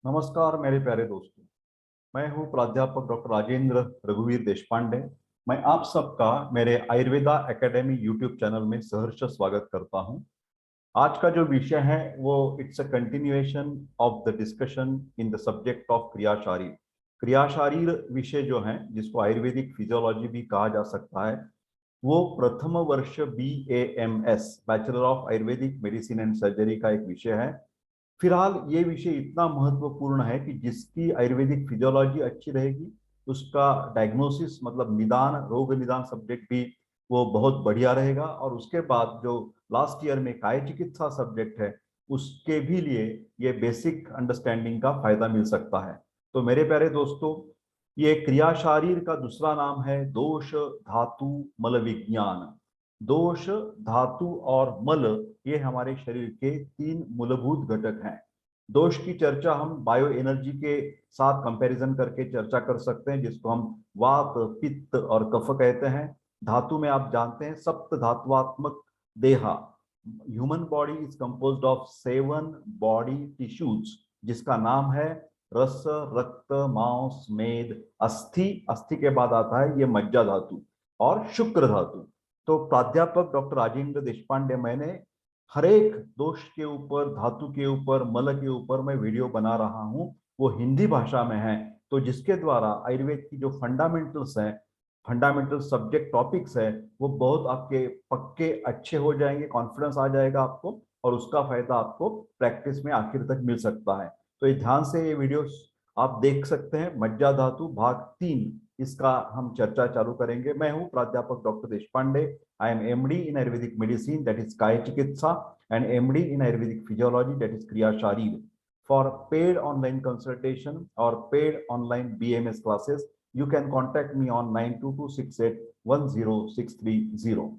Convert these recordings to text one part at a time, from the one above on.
नमस्कार मेरे प्यारे दोस्तों। मैं हूं प्राध्यापक डॉक्टर राजेंद्र रघुवीर देशपांडे। मैं आप सबका मेरे आयुर्वेदा एकेडमी यूट्यूब चैनल में सहर्ष स्वागत करता हूं। आज का जो विषय है वो it's a continuation of the discussion in the subject of क्रिया शारीर। क्रिया शारीर विषय जो है, जिसको आयुर्वेदिक फिजियोलॉजी भी कहा जा सकता है, वो प्रथम वर्ष BAMS bachelor of Ayurvedic medicine and surgery का एक विषय है। फिलहाल ये विषय इतना महत्वपूर्ण है कि जिसकी आयुर्वेदिक फिजियोलॉजी अच्छी रहेगी, उसका डायग्नोसिस मतलब निदान, रोग निदान सब्जेक्ट भी वो बहुत बढ़िया रहेगा। और उसके बाद जो लास्ट ईयर में काय चिकित्सा सब्जेक्ट है, उसके भी लिए ये बेसिक अंडरस्टैंडिंग का फायदा मिल सकता है। तो मेरे प्यारे दोस्तों, ये क्रिया शारीर का दूसरा नाम है दोष धातु मल विज्ञान। दोष, धातु और मल, ये हमारे शरीर के तीन मूलभूत घटक हैं। दोष की चर्चा हम बायो एनर्जी के साथ कंपैरिजन करके चर्चा कर सकते हैं, जिसको हम वात, पित्त और कफ कहते हैं। धातु में आप जानते हैं सप्त धातुआत्मक देहा। Human body is composed of 7 body tissues, जिसका नाम है रस, रक्त, मांस, मेद, अस्थि। अस्थि के बाद आता है ये मज्जा धातु और शुक्र धातु। तो प्राध्यापक डॉक्टर राजेंद्र देशपांडे, मैंने हर एक दोष के ऊपर, धातु के ऊपर, मल के ऊपर मैं वीडियो बना रहा हूँ। वो हिंदी भाषा में है, तो जिसके द्वारा आयुर्वेद की जो फंडामेंटल्स हैं, फंडामेंटल सब्जेक्ट टॉपिक्स है, वो बहुत आपके पक्के अच्छे हो जाएंगे, कॉन्फिडेंस आ जाएगा आपको, और उसका फायदा आपको प्रैक्टिस में आखिर तक मिल सकता है। तो ये ध्यान से ये वीडियो आप देख सकते हैं। मज्जा धातु भाग 3, इसका हम चर्चा चालू करेंगे। मैं हूं प्राध्यापक doctor Deshpande. I am MD in Ayurvedic medicine, that is काय चिकित्सा, and MD in Ayurvedic physiology, that is क्रिया शारीर। For paid online consultation or paid online BMS classes, you can contact me on 9226810630।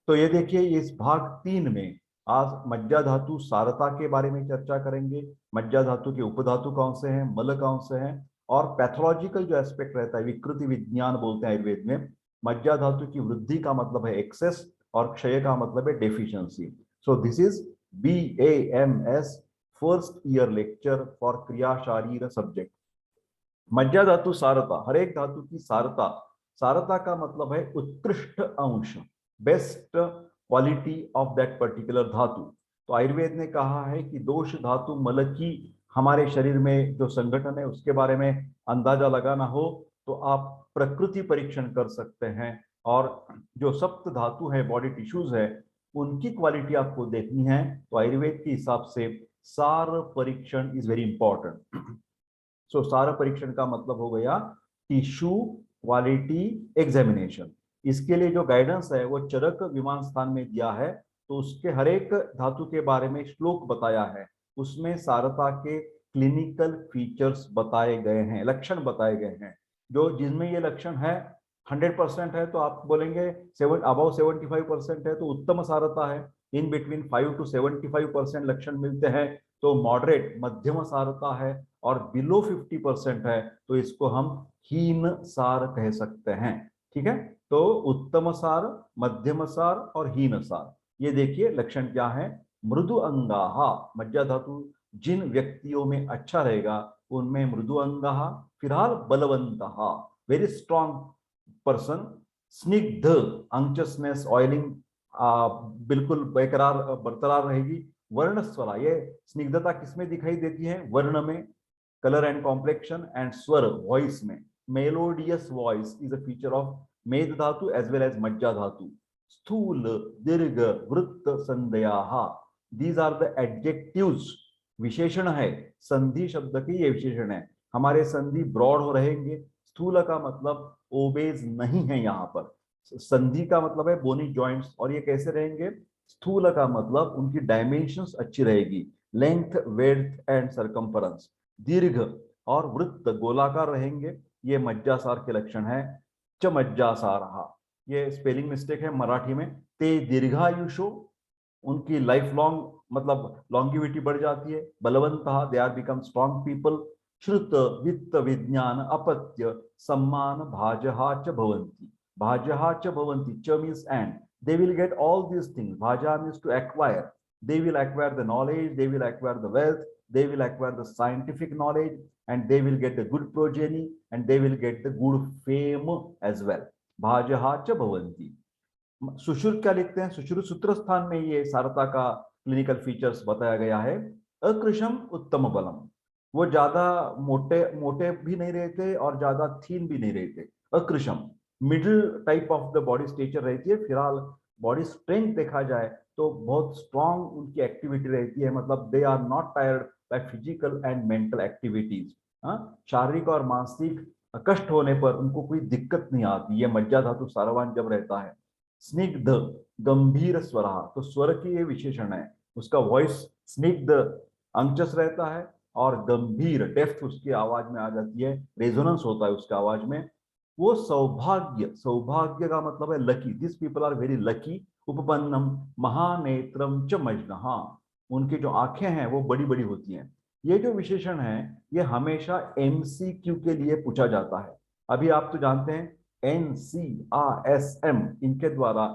तो ये देखिए, इस भाग 3 में आज मज्जा धातु सारता के बारे में चर्चा करेंगे। मज्जा धातु के उपधातु कौन से हैं, मल कौन से हैं, और पैथोलॉजिकल जो एस्पेक्ट रहता है, विकृति विज्ञान बोलते हैं आयुर्वेद में। मज्जा धातु की वृद्धि का मतलब है एक्सेस, और क्षय का मतलब है deficiency. So this is BAMS first year lecture for क्रिया शारीर सब्जेक्ट। मज्जा धातु सारता, हर एक धातु की सारता। सारता का मतलब है उत्कृष्ट अंश, best quality of that particular धातु। तो आयुर्वेद ने कहा है कि दोष धातु मल की हमारे शरीर में जो संगठन है, उसके बारे में अंदाजा लगाना हो तो आप प्रकृति परीक्षण कर सकते हैं। और जो सप्त धातु है, बॉडी टिश्यूज है, उनकी क्वालिटी आपको देखनी है तो आयुर्वेद के हिसाब से सार परीक्षण इज वेरी इंपॉर्टेंट। सो सारा परीक्षण का मतलब हो गया टिश्यू क्वालिटी एग्जामिनेशन। इसके लिए जो गाइडेंस है वो चरक विमान स्थान में दिया है। तो उसके हर एक धातु के बारे में श्लोक बताया है, उसमें सारता के क्लिनिकल फीचर्स बताए गए हैं, लक्षण बताए गए हैं। जो जिनमें ये लक्षण है 100% है तो आप बोलेंगे 75% है तो उत्तम सारता है। इन बिटवीन 5 to 75% लक्षण मिलते हैं तो मॉडरेट मध्यम सारता है, और बिलो 50% है तो इसको हम हीन सार कह सकते हैं। ठीक है, तो उत्तम सार, मध्यम सार और हीन सार, ये देखिए लक्षण क्या है। मृदु अंगाहा, मज्जा धातु जिन व्यक्तियों में अच्छा रहेगा उनमें मृदु अंगाहा। फिलहाल बलवंतहा, वेरी स्ट्रॉन्ग पर्सन। स्निग्ध, अंचसनेस, ऑयलिंग बिल्कुल बेकरार बरकरार रहेगी। वर्णस्वरा, ये स्निग्धता किसमें दिखाई देती है, वर्ण में, कलर एंड कॉम्प्लेक्शन, एंड स्वर वॉइस में। Melodious voice is a feature of मेद धातु एज वेल एज मज्जा धातु। स्थूल, दीर्घ, वृत्त, संध्या, दीज आर द एडजेक्टिव्स, विशेषण है। संधि शब्द के ये विशेषण है। हमारे संधि ब्रॉड हो रहेंगे। स्थूल का मतलब ओबेज नहीं है यहाँ पर। संधि का मतलब है बोनी जॉइंट्स, और ये कैसे रहेंगे, स्थूल का मतलब उनकी डायमेंशंस अच्छी रहेगी, लेंथ, वेड्थ एंड सरकमफरेंस। दीर्घ और वृत्त गोलाकार रहेंगे, ये मज्जासार के लक्षण है। च मज्जासारहा, ये स्पेलिंग मिस्टेक है मराठी में। ते दीर्घायुषो, उनकी लाइफ लॉन्ग मतलब लॉन्गिविटी बढ़ जाती है। बलवंतः, they are become strong people. श्रुत, वित्त, विज्ञान, अपत्य, सम्मान, भाजहा च भवन्ति। भाजहा च भवन्ति, च means and, they will get all these things. Bhaja means to acquire. they will acquire the knowledge, they will acquire the wealth, they will acquire the scientific knowledge, and they will get the good progeny, and they will get the good fame as well. भाजहा च भवन्ति। सुश्रुत क्या लिखते हैं? सुश्रुत सूत्र स्थान में ये सारता का क्लिनिकल फीचर्स बताया गया है। अकृशम उत्तम बलम, वो ज्यादा मोटे मोटे भी नहीं रहते और ज्यादा थीन भी नहीं रहते। अकृशम middle type of the body structure रहती है। फिलहाल बॉडी स्ट्रेंथ देखा जाए तो बहुत स्ट्रांग उनकी एक्टिविटी रहती है, मतलब they are not tired by physical and mental activities. शारीरिक और मानसिक कष्ट होने पर उनको कोई दिक्कत नहीं आती। ये मज्जा धातु सारवान जब रहता है। स्निग्ध गंभीर स्वर, तो स्वर की ये विशेषण है, उसका वॉइस स्निग्ध अंचस रहता है और गंभीर डेप्थ उसकी आवाज में आ जाती है, रेजोनेंस होता है उसके आवाज में। वो सौभाग्य, सौभाग्य का मतलब है lucky, this people are very lucky. उपपन्नम महानेत्रम च मजनहा, उनकी जो आंखें हैं वो बड़ी बड़ी होती हैं। ये जो विशेषण है ये हमेशा एमसीक्यू के लिए पूछा जाता है। अभी आप तो जानते हैं NCRSM इनके द्वारा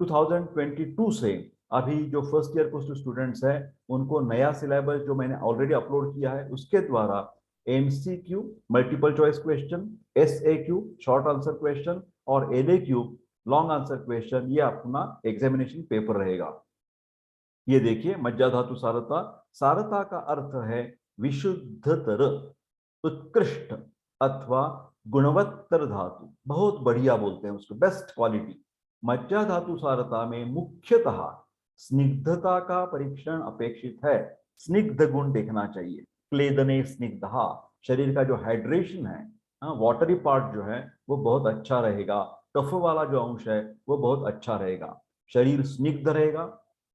2022 से अभी जो फर्स्ट ईयर कोर्स स्टूडेंट्स हैं उनको नया सिलेबस जो मैंने ऑलरेडी अपलोड किया है उसके द्वारा MCQ multiple choice question, SAQ short answer question और LAQ लॉन्ग आंसर क्वेश्चन, ये अपना एग्जामिनेशन पेपर रहेगा। ये देखिए मज्जा धातु सारता, सारता का अर्थ है विशुद्धतर, उत्कृष्ट अथवा गुणवत्तर धातु, बहुत बढ़िया बोलते हैं उसको, बेस्ट क्वालिटी। मज्जा धातु सारता में मुख्यतः स्निग्धता का परीक्षण अपेक्षित है। स्निग्ध गुण देखना चाहिए। क्लेदने स्निग्धा, शरीर का जो हाइड्रेशन है, वाटरी पार्ट जो है वो बहुत अच्छा रहेगा। कफ वाला जो अंश है वो बहुत अच्छा रहेगा। शरीर स्निग्ध रहेगा,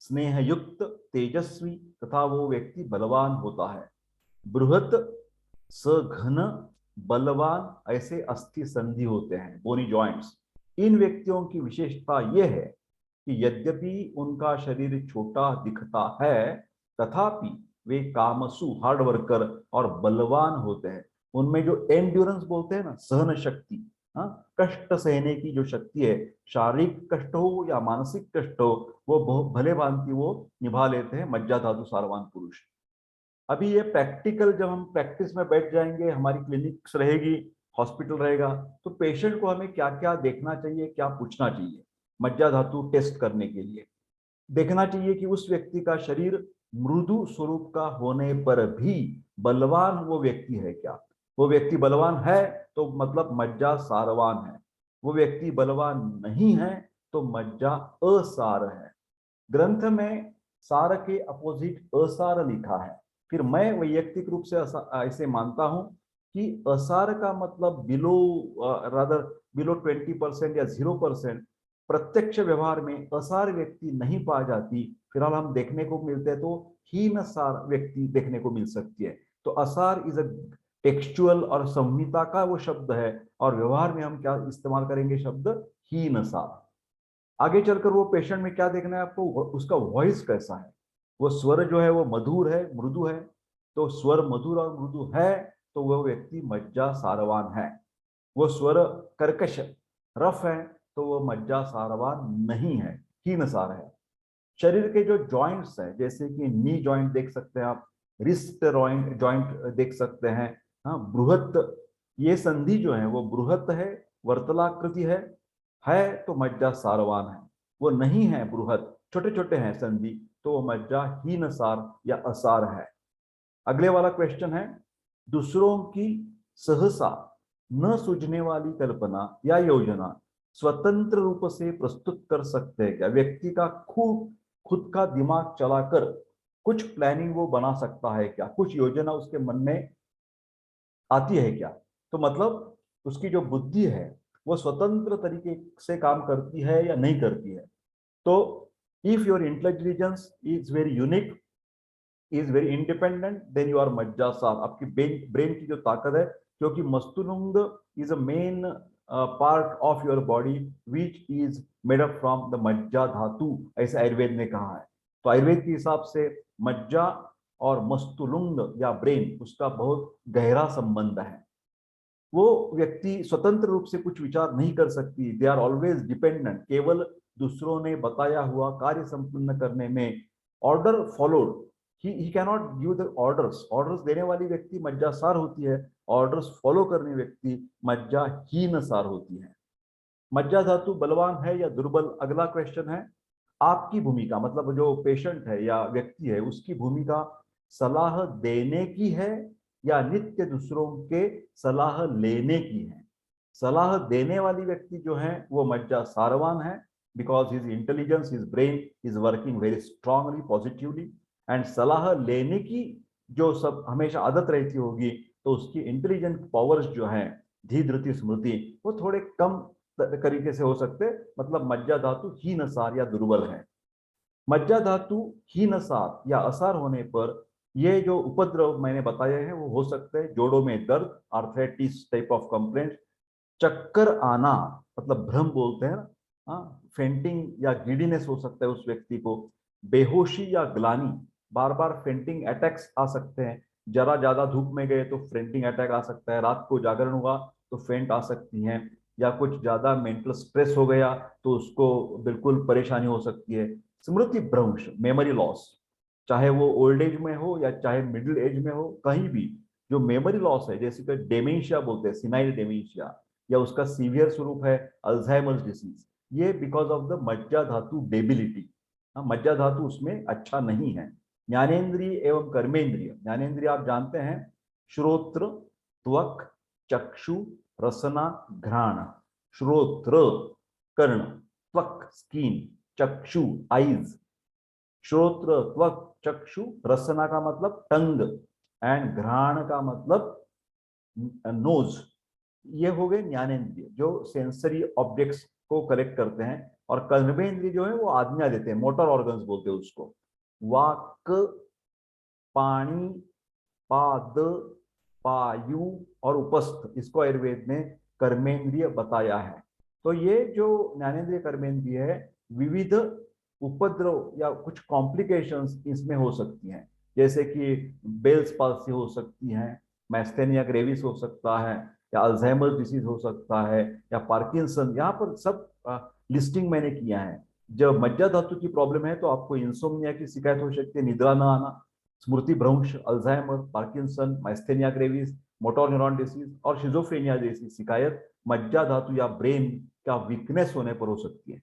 स्नेह युक्त, तेजस्वी तथा वो व्यक्ति बलवान होता है। बृहत, सघन, बलवान ऐसे अस्थि संधि होते हैं, बोनी जॉइंट्स। इन व्यक्तियों की विशेषता यह है कि यद्यपि उनका शरीर छोटा दिखता है तथापि वे कामसु, हार्ड वर्कर और बलवान होते हैं। उनमें जो एंड्योरेंस बोलते हैं ना, सहन शक्ति, कष्ट सहने की जो शक्ति है, शारीरिक कष्ट हो या मानसिक कष्ट हो, वो भले भांति वो निभा लेते हैं मज्जा धातु सारवान पुरुष। अभी ये प्रैक्टिकल जब हम प्रैक्टिस में बैठ जाएंगे, हमारी क्लिनिक्स रहेगी, हॉस्पिटल रहेगा, तो पेशेंट को हमें क्या क्या देखना चाहिए, क्या पूछना चाहिए मज्जा धातु टेस्ट करने के लिए। देखना चाहिए कि उस व्यक्ति का शरीर मृदु स्वरूप का होने पर भी बलवान वो व्यक्ति है क्या। वो व्यक्ति बलवान है तो मतलब मज्जा सारवान है। वो व्यक्ति बलवान नहीं है तो मज्जा असार है। ग्रंथ में सार के अपोजिट असार लिखा है। फिर मैं वैयक्तिक रूप से ऐसे मानता हूं कि असार का मतलब बिलो रादर बिलो 20% या 0%। प्रत्यक्ष व्यवहार में असार व्यक्ति नहीं पा जाती, फिलहाल हम देखने को मिलते हैं तो हीन सार व्यक्ति देखने को मिल सकती है। तो असार इज अ टेक्सचुअल और संहिता का वो शब्द है, और व्यवहार में हम क्या इस्तेमाल करेंगे शब्द हीन सार। आगे चलकर वो पेशेंट में क्या देखना है आपको, उसका वॉइस कैसा है। वो स्वर जो है वो मधुर है, मृदु है। तो स्वर मधुर और मृदु है तो वह व्यक्ति मज्जा सारवान है। वो स्वर कर्कश रफ है तो वह मज्जा सारवान नहीं है, हीन सार है। शरीर के जो जॉइंट्स हैं, जैसे कि नी जॉइंट देख सकते हैं आप, रिस्ट जॉइंट देख सकते हैं, हाँ बृहत, ये संधि जो है वो बृहत है, वर्तलाकृति है तो मज्जा सारवान है। वो नहीं है बृहत, छोटे छोटे हैं संधि, तो वो मज्जा हीन सार या असार है। अगले वाला क्वेश्चन है, दूसरों की सहसा न सूझने वाली कल्पना या योजना स्वतंत्र रूप से प्रस्तुत कर सकते हैं क्या। व्यक्ति का खुद का दिमाग चलाकर कुछ प्लानिंग वो बना सकता है क्या, कुछ योजना उसके मन में आती है क्या। तो मतलब उसकी जो बुद्धि है वो स्वतंत्र तरीके से काम करती है या नहीं करती है। तो if your intelligence is very unique, is very independent, then you are मज्जा सार। आपकी ब्रेन की जो ताकत है, क्योंकि मस्तुलुंग is a main part of your body which is made up from the मज्जा धातु, ऐसे आयुर्वेद ने कहा है। तो आयुर्वेद के हिसाब से मज्जा और मस्तुलुंग या ब्रेन, उसका बहुत गहरा संबंध है। वो व्यक्ति स्वतंत्र रूप से कुछ विचार नहीं कर सकती, दे आर ऑलवेज डिपेंडेंट, केवल दूसरों ने बताया हुआ कार्य संपन्न करने में order followed, he cannot give the orders, orders देने वाली व्यक्ति मज्जासार होती है, ऑर्डर्स फॉलो करने व्यक्ति मज्जाहीनसार होती है। मज्जा धातु बलवान है या दुर्बल, अगला क्वेश्चन है। आपकी भूमिका, मतलब जो पेशेंट है या व्यक्ति है उसकी भूमिका सलाह देने की है या नित्य दूसरों के सलाह लेने की है। सलाह देने वाली व्यक्ति जो है वो मज्जा सारवान है, because his intelligence, his brain is working very strongly positively. And सलाह लेने की जो सब हमेशा आदत रहती होगी तो उसकी इंटेलिजेंट पावर्स जो है, धी धृति स्मृति, वो थोड़े कम तरीके से हो सकते, मतलब मज्जा धातु हीनसार या दुर्बल है। मज्जा धातु हीनसार या असार होने पर ये जो उपद्रव मैंने बताए हैं वो हो सकते हैं जोड़ों में दर्द, आर्थराइटिस टाइप ऑफ कंप्लेंट, चक्कर आना, मतलब भ्रम बोलते हैं ना, हाँ, फेंटिंग या गिडीनेस हो सकता है उस व्यक्ति को, बेहोशी या ग्लानी, बार बार फेंटिंग अटैक्स आ सकते हैं, जरा ज्यादा धूप में गए तो फेंटिंग अटैक आ सकता है, रात को जागरण हुआ तो फेंट आ सकती हैं, या कुछ ज्यादा मेंटल स्ट्रेस हो गया तो उसको बिल्कुल परेशानी हो सकती है। स्मृति भ्रंश, मेमोरी लॉस, चाहे वो ओल्ड एज में हो या चाहे मिडिल एज में हो, कहीं भी जो मेमोरी लॉस है, जैसे कि डेमेंशिया बोलते हैं, सिनाइल डेमेंशिया, या उसका सीवियर स्वरूप है अल्जाइमर्स डिसीज, ये बिकॉज ऑफ द मज्जा धातु डेबिलिटी। मज्जा धातु उसमें अच्छा नहीं है। ज्ञानेन्द्रिय एवं कर्मेंद्रिय, ज्ञानेन्द्रिय आप जानते हैं, श्रोत्र, त्वक, चक्षु, रसना, घ्राण। श्रोत्र कर्ण, त्वक स्किन, चक्षु आईज, श्रोत्र त्वक चक्षु, रसना का मतलब टंग, एंड घ्राण का मतलब नोज। ये हो गए ज्ञानेन्द्रिय जो सेंसरी ऑब्जेक्ट्स को कलेक्ट करते हैं, और कर्मेंद्रिय जो है वो आज्ञा देते हैं, मोटर ऑर्गन्स बोलते हैं उसको। वाक, पानी, पाद, पायु और उपस्थ, इसको आयुर्वेद में कर्मेंद्रिय बताया है। तो ये जो ज्ञानेन्द्रिय कर्मेंद्रिय है, विविध उपद्रव या कुछ कॉम्प्लिकेशंस इसमें हो सकती हैं, जैसे कि बेल्स पाल्सी हो सकती है, मैस्थेनिया ग्रेविस हो सकता है, या अल्जाइमर डिसीज हो सकता है, या पार्किंसन। यहाँ पर सब लिस्टिंग मैंने किया है। जब मज्जा धातु की प्रॉब्लम है तो आपको इंसोम्निया की शिकायत हो सकती है, निद्रा न आना, स्मृति भ्रंश, Alzheimer, Parkinson, myasthenia gravis, motor neuron disease और शिजोफ्रेनिया जैसी शिकायत मज्जा धातु या ब्रेन का वीकनेस होने पर हो सकती है।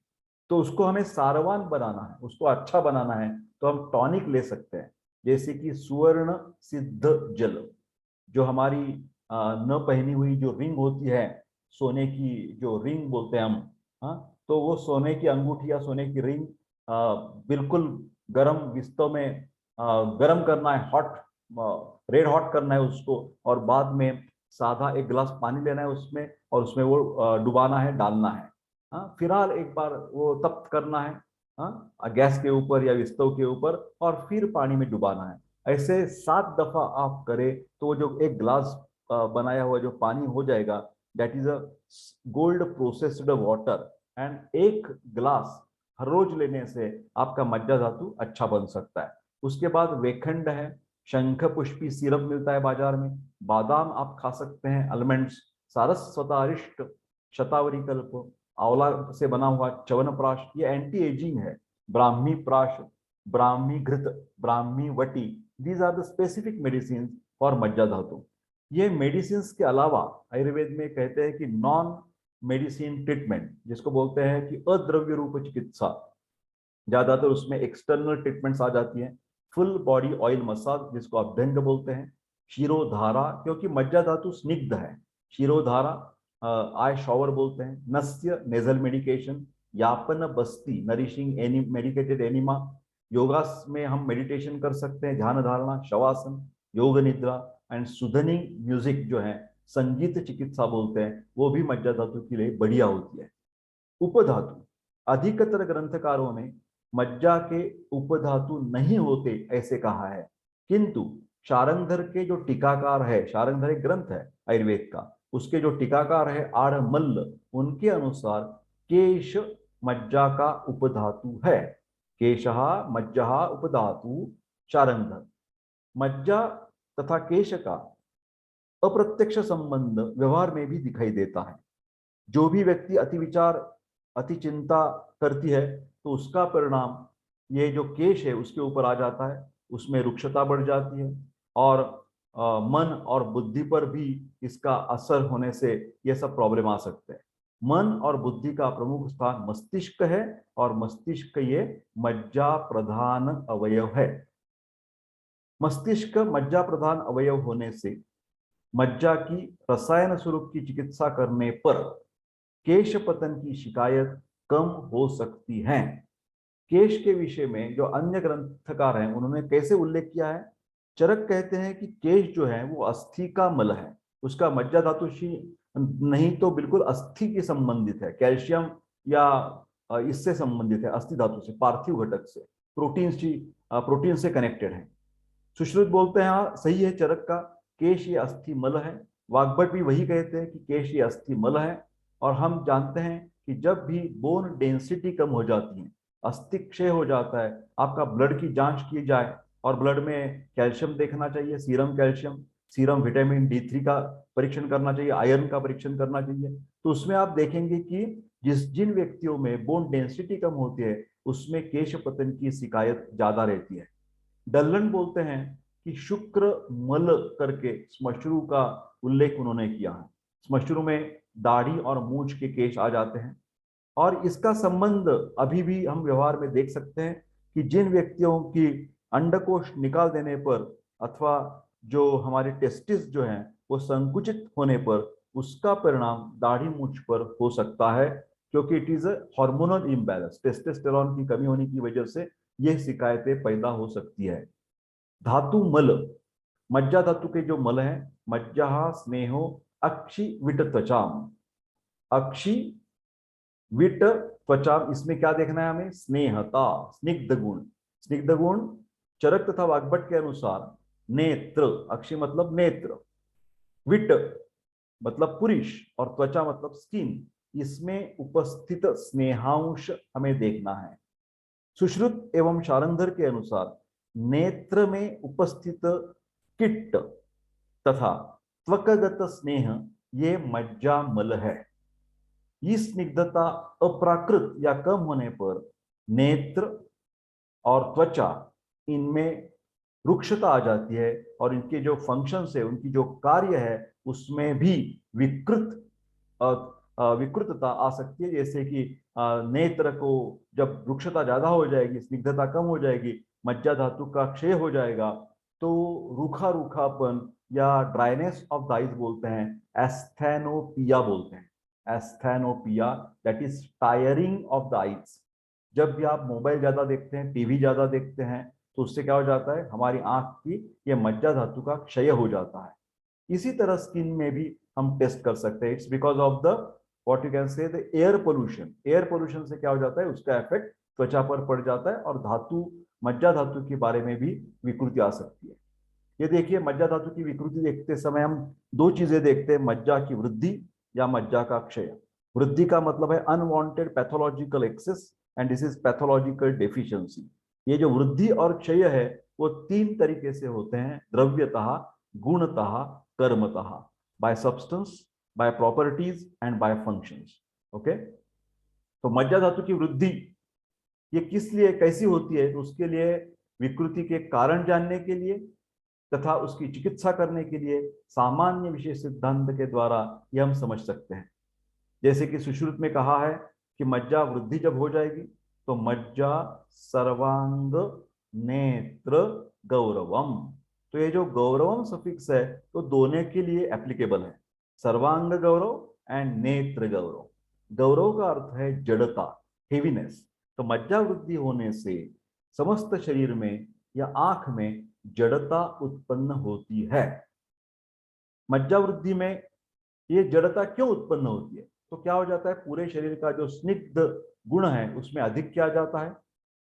तो उसको हमें सारवान बनाना है, उसको अच्छा बनाना है, तो हम टॉनिक ले सकते हैं, जैसे कि सुवर्ण सिद्ध जल, जो हमारी न पहनी हुई जो रिंग होती है, सोने की जो रिंग बोलते हैं हम, हाँ, तो वो सोने की अंगूठी या सोने की रिंग बिल्कुल गर्म विस्तों में गर्म करना है, हॉट, रेड हॉट करना है उसको, और बाद में साधा एक गिलास पानी लेना है उसमें, और उसमें वो डुबाना है, डालना है, हाँ, फिलहाल एक बार वो तप्त करना है, हाँ, गैस के ऊपर या स्टोव के ऊपर, और फिर पानी में डुबाना है। ऐसे 7 दफा आप करें तो वो जो एक ग्लास बनाया हुआ जो पानी हो जाएगा, that is a gold processed water, and एक ग्लास हर रोज लेने से आपका मज्जा धातु अच्छा बन सकता है। उसके बाद वेखंड है, शंख पुष्पी सिरप मिलता है बाजार में, बादाम आप खा सकते हैं, आलमंड्स, सारस्वतारिष्ट, शतावरी कल्प, आंवला से बना हुआ च्यवनप्राश, ये एंटी एजिंग है, ब्राह्मी प्राश, ब्राह्मी घृत, ब्राह्मी वटी, these are the specific medicine for majja dhatu. ये मेडिसिन के अलावा आयुर्वेद में कहते हैं कि नॉन मेडिसिन ट्रीटमेंट, जिसको बोलते हैं कि अद्रव्य रूप चिकित्सा, ज्यादातर उसमें एक्सटर्नल ट्रीटमेंट्स आ जाती हैं। फुल बॉडी ऑयल मसाज, जिसको आप अभ्यंग बोलते हैं, शिरोधारा, क्योंकि मज्जा धातु स्निग्ध है, शिरोधारा, आई शॉवर बोलते हैं, नस्य नेजल मेडिकेशन, यापन बस्ती नरिशिंग एनी मेडिकेटेड एनिमा, योगास में हम मेडिटेशन कर सकते हैं, ध्यान धारणा, शवासन, योग निद्रा, एंड सुधनिंग म्यूजिक जो है संगीत चिकित्सा बोलते हैं, वो भी मज्जा धातु के लिए बढ़िया होती है। उपधातु, अधिकतर ग्रंथकारों ने मज्जा के उपधातु नहीं होते ऐसे कहा है, किंतु शारंगधर के जो टीकाकार है, शारंगधर एक ग्रंथ है आयुर्वेद का, उसके जो टीकाकार है आढ़मल्ल, उनके अनुसार केश मज्जा का उपधातु है, केशहा मज्जा उपधातु शारंगधर। मज्जा तथा केश का अप्रत्यक्ष संबंध व्यवहार में भी दिखाई देता है। जो भी व्यक्ति अति विचार, अति चिंता करती है तो उसका परिणाम ये जो केश है उसके ऊपर आ जाता है, उसमें रुक्षता बढ़ जाती है, और मन और बुद्धि पर भी इसका असर होने से ये सब प्रॉब्लम आ सकते हैं। मन और बुद्धि का प्रमुख स्थान मस्तिष्क है, और मस्तिष्क ये मज्जा प्रधान अवयव है। मस्तिष्क मज्जा प्रधान अवयव होने से मज्जा की रसायन स्वरूप की चिकित्सा करने पर केश पतन की शिकायत कम हो सकती है। केश के विषय में जो अन्य ग्रंथकार हैं उन्होंने कैसे उल्लेख किया है? चरक कहते हैं कि केश जो है वो अस्थि का मल है, उसका मज्जा धातु नहीं तो बिल्कुल अस्थि के संबंधित है, कैल्शियम या इससे संबंधित है, अस्थि धातु से, पार्थिव घटक से, प्रोटीन से कनेक्टेड है। सुश्रुत बोलते हैं हाँ सही है चरक का, केश ये अस्थि मल है। वाग्भट भी वही कहते हैं कि केश ये अस्थि मल है। और हम जानते हैं कि जब भी बोन डेंसिटी कम हो जाती है, अस्थि क्षय हो जाता है, आपका ब्लड की जांच की जाए और ब्लड में कैल्शियम देखना चाहिए, serum calcium, serum vitamin D3 का परीक्षण करना चाहिए, आयरन का परीक्षण करना चाहिए, तो उसमें आप देखेंगे कि जिन व्यक्तियों में बोन डेंसिटी कम होती है उसमें केश पतन की शिकायत ज्यादा रहती है। डल्लन बोलते हैं कि शुक्र मल करके श्मश्रु का उल्लेख उन्होंने किया है। श्मश्रु में दाढ़ी और मूंछ के केश आ जाते हैं, और इसका संबंध अभी भी हम व्यवहार में देख सकते हैं कि जिन व्यक्तियों की अंडकोश निकाल देने पर अथवा जो हमारे टेस्टिस जो हैं वो संकुचित होने पर उसका परिणाम दाढ़ी मूंछ पर हो सकता है, क्योंकि it is a hormonal imbalance, testosterone की कमी होने की वजह से यह शिकायतें पैदा हो सकती है। धातु मल, मज्जा धातु के जो मल हैं, मज्जा स्नेहो अक्षि विट त्वचाम, अक्षि विट त्वचा, इसमें क्या देखना है हमें? स्नेहता, स्निग्ध गुण। स्निग्ध गुण चरक तथा वाग्भट के अनुसार नेत्र, अक्षि मतलब नेत्र, विट मतलब पुरुष, और त्वचा मतलब स्किन, इसमें उपस्थित स्नेहांश हमें देखना है। सुश्रुत एवं शारंधर के अनुसार नेत्र में उपस्थित किट्ट तथा त्वकगत स्नेह ये मज्जा मल है। ये स्निग्धता अप्राकृत या कम होने पर नेत्र और त्वचा, इनमें रुक्षता आ जाती है, और इनके जो फंक्शंस है, उनकी जो कार्य है, उसमें भी विकृतता आ सकती है। जैसे कि नेत्र को जब रुक्षता ज्यादा हो जाएगी, स्निग्धता कम हो जाएगी, मज्जा धातु का क्षय हो जाएगा, तो रूखा रूखापन या ड्राइनेस ऑफ द आईज बोलते हैं, एस्थेनोपिया बोलते हैं। Asthenopia that is tiring of the eyes. जब भी आप मोबाइल ज्यादा देखते हैं, टीवी ज्यादा देखते हैं, तो उससे क्या हो जाता है? हमारी आंख की ये मज्जा धातु का क्षय हो जाता है। इसी तरह स्किन में भी हम टेस्ट कर सकते हैं। It's because of the what you can say the air pollution. Air pollution से क्या हो जाता है? उसका इफेक्ट त्वचा पर पड़ जाता है, और धातु, मज्जा धातु के बारे में भी विकृति आ सकती है। ये देखिए, मज्जा धातु की विकृति देखते समय हम दो चीजें देखते हैं, मज्जा की वृद्धि या मज्जा का क्षय। वृद्धि का मतलब है unwanted pathological excess, and this is pathological deficiency. ये जो वृद्धि और क्षय है वो तीन तरीके से होते हैं, द्रव्यतः, गुणतः, कर्मतः, by substance, by properties and by functions. Okay, तो मज्जा धातु की वृद्धि ये किस लिए, कैसी होती है? तो उसके लिए विकृति के कारण जानने के लिए तथा उसकी चिकित्सा करने के लिए सामान्य विशेष सिद्धांत के द्वारा ये हम समझ सकते हैं। जैसे कि सुश्रुत में कहा है कि मज्जा वृद्धि जब हो जाएगी तो मज्जा सर्वांग नेत्र गौरवम। तो ये जो गौरवम सफिक्स है तो दोनों के लिए एप्लीकेबल है, सर्वांग गौरव एंड नेत्र गौरव। गौरव का अर्थ है जड़ता, हेवीनेस। तो मज्जा वृद्धि होने से समस्त शरीर में या आंख में जड़ता उत्पन्न होती है। मज्जा वृद्धि में ये जड़ता क्यों उत्पन्न होती है? तो क्या हो जाता है? पूरे शरीर का जो स्निग्ध गुण है उसमें अधिक क्या जाता है?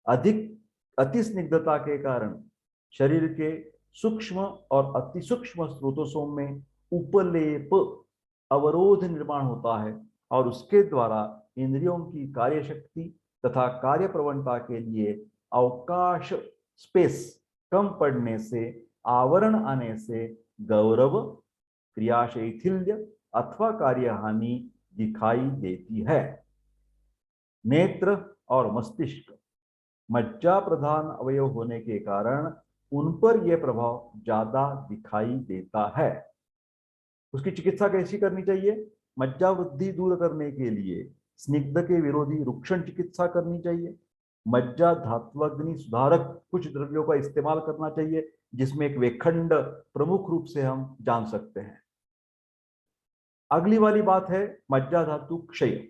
अधिक अति स्निग्धता के कारण शरीर के सूक्ष्म और अति सूक्ष्म स्रोतों में उपलेप, अवरोध निर्माण होता है, और उसके द्वारा इंद्रियों की कार्य शक्ति तथा कार्य प्रवणता के लिए अवकाश, स्पेस कम पड़ने से, आवरण आने से गौरव, क्रियाशैथिल्य अथवा कार्यहानि दिखाई देती है। नेत्र और मस्तिष्क मज्जा प्रधान अवयव होने के कारण उन पर यह प्रभाव ज्यादा दिखाई देता है। उसकी चिकित्सा कैसी करनी चाहिए? मज्जा वृद्धि दूर करने के लिए स्निग्ध के विरोधी रुक्षण चिकित्सा करनी चाहिए। मज्जा धात्वग्नि सुधारक कुछ द्रव्यों का इस्तेमाल करना चाहिए, जिसमें एक वेखंड प्रमुख रूप से हम जान सकते हैं। अगली वाली बात है मज्जा धातु क्षय।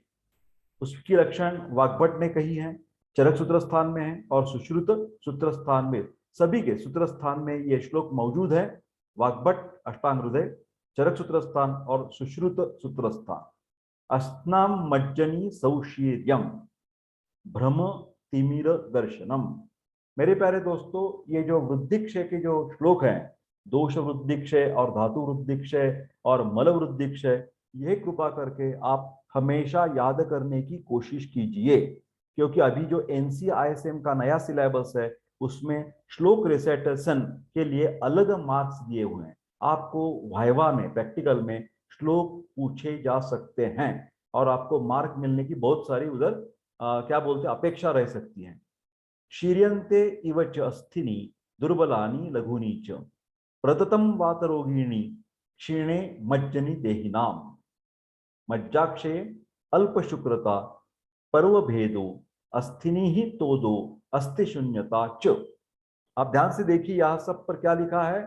उसकी लक्षण वाग्भट ने कही है, चरक सूत्र स्थान में है और सुश्रुत सूत्र स्थान में, सभी के सूत्र स्थान में यह श्लोक मौजूद है। वाग्भट अष्टांग हृदय, चरक सूत्र स्थान और सुश्रुत सूत्र स्थान। अस्नाम मज्जनी सौशीर्यम भ्रम तिमिर दर्शनम। मेरे प्यारे दोस्तों, ये जो वृद्धिक्षय के जो श्लोक हैं, दोष वृद्धिक्षय और धातु वृद्धिक्षय और मल वृद्धिक्षय, यह कृपा करके आप हमेशा याद करने की कोशिश कीजिए, क्योंकि अभी जो NCISM का नया सिलेबस है उसमें श्लोक रिसाइटेशन के लिए अलग मार्क्स दिए हुए हैं। आपको वाइवा में, प्रैक्टिकल में श्लोक पूछे जा सकते हैं और आपको मार्क मिलने की बहुत सारी उधर क्या बोलते हैं अपेक्षा रह सकती है। शीर्यन्ते इव च अस्थिनि दुर्बलानि लघुनि च प्रततम वातरोगिणी क्षीणे मज्जनि देहिनाम। मज्जाक्षय अल्प शुक्रता पर्व भेदो अस्थिनि ही तोदो अस्थि शून्यता च। आप ध्यान से देखिए यहां सब पर क्या लिखा है।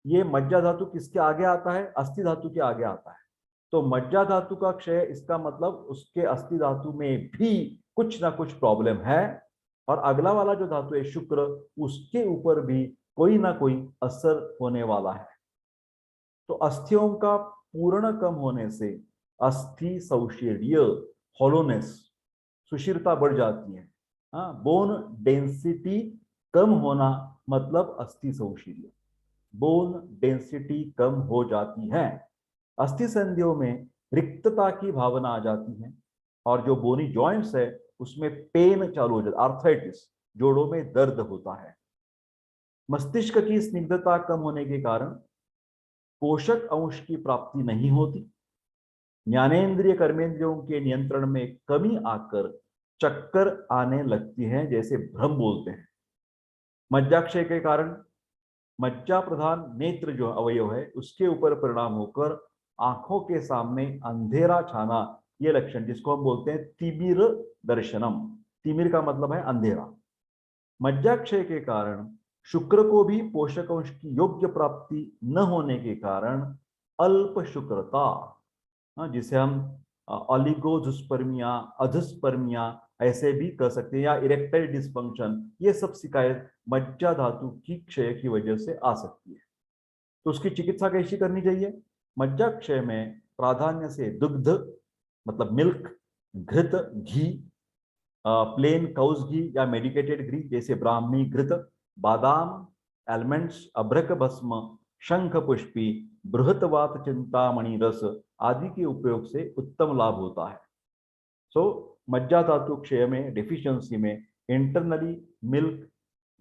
ये मज्जा धातु किसके आगे आता है? अस्थि धातु के आगे आता है। तो मज्जा धातु का क्षय, इसका मतलब उसके अस्थि धातु में भी कुछ ना कुछ प्रॉब्लम है। और अगला वाला जो धातु है शुक्र, उसके ऊपर भी कोई ना कोई असर होने वाला है। तो अस्थियों का पूर्ण कम होने से अस्थि सौशीर्य, हॉलोनेस, सुशीरता बढ़ जाती है। हाँ, बोन डेंसिटी कम होना मतलब अस्थि सौशीर्य। बोन डेंसिटी कम हो जाती है, अस्थि संधियों में रिक्तता की भावना आ जाती है और जो बोनी जॉइंट्स है उसमें पेन चालू हो जाता है, आर्थराइटिस, जोड़ों में दर्द होता है। मस्तिष्क की स्निग्धता कम होने के कारण पोषक अंश की प्राप्ति नहीं होती। ज्ञानेन्द्रिय कर्मेंद्रियों के नियंत्रण में कमी आकर चक्कर आने लगती है, जैसे भ्रम बोलते हैं। मज्जाक्षय के कारण मज्जा प्रधान नेत्र जो अवयव है उसके ऊपर परिणाम होकर आंखों के सामने अंधेरा छाना, ये लक्षण जिसको हम बोलते हैं तिमिर दर्शनम। तिमिर का मतलब है अंधेरा। मज्जाक्षय के कारण शुक्र को भी पोषक अंश की योग्य प्राप्ति न होने के कारण अल्प शुक्रता, जिसे हम ऑलिगोजुस्पर्मिया, अधस्पर्मिया ऐसे भी कर सकते हैं, या इरेक्टाइल डिस्फंक्शन, ये सब शिकायत मज्जा धातु की क्षय की वजह से आ सकती है। तो उसकी चिकित्सा कैसी करनी चाहिए? मज्जा क्षय में प्राधान्य से दुग्ध मतलब मिल्क, घृत, घी, प्लेन काउस घी या मेडिकेटेड घी जैसे ब्राह्मी घृत, बादाम, एलमेंट्स, अभ्रक भस्म, शंख पुष्पी, बृहतवात चिंतामणि रस आदि के उपयोग से उत्तम लाभ होता है। सो मज्जा धातु क्षय में, डिफिशियंसी में इंटरनली मिल्क,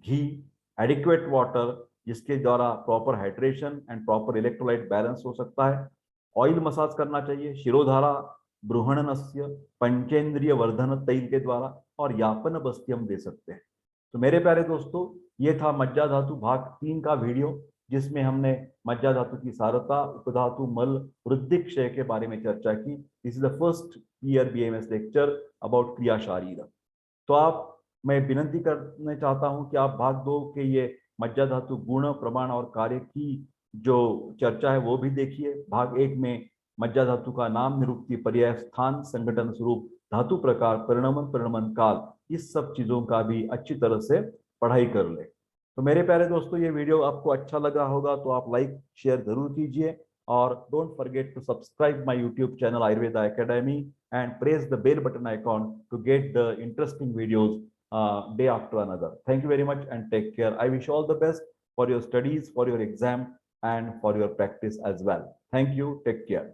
घी, एडिक्वेट वाटर जिसके द्वारा proper hydration and proper electrolyte balance हो सकता है। ऑयल मसाज करना चाहिए शिरोधारा, बृहणनस्य, पंचेंद्रिय वर्धन तेल के द्वारा, और यापन बस्ती हम दे सकते हैं। तो मेरे प्यारे दोस्तों, ये था मज्जा धातु भाग 3 का वीडियो, जिसमें हमने मज्जा धातु की सारता, उपधातु मल, वृद्धि क्षय के बारे में चर्चा की। This is the first year BAMS lecture about क्रिया शारीर। तो आप, मैं विनती करना चाहता हूं कि आप भाग 2 के ये मज्जा धातु गुण, प्रमाण और कार्य की जो चर्चा है वो भी देखिए। भाग 1 में मज्जा धातु का नाम, निरुक्ति, पर्याय, स्थान, संगठन, स्वरूप, धातु प्रकार, परिणमन, परिणमन काल, इस सब चीजों का भी अच्छी तरह से पढ़ाई कर ले। तो मेरे प्यारे दोस्तों, ये वीडियो आपको अच्छा लगा होगा तो आप लाइक शेयर जरूर कीजिए, और don't forget to subscribe my YouTube channel Ayurveda academy and press the bell button icon to get the interesting videos day after another. Thank you very much and take care. I wish you all the best for your studies, for your exam, and for your practice as well. Thank you. Take care.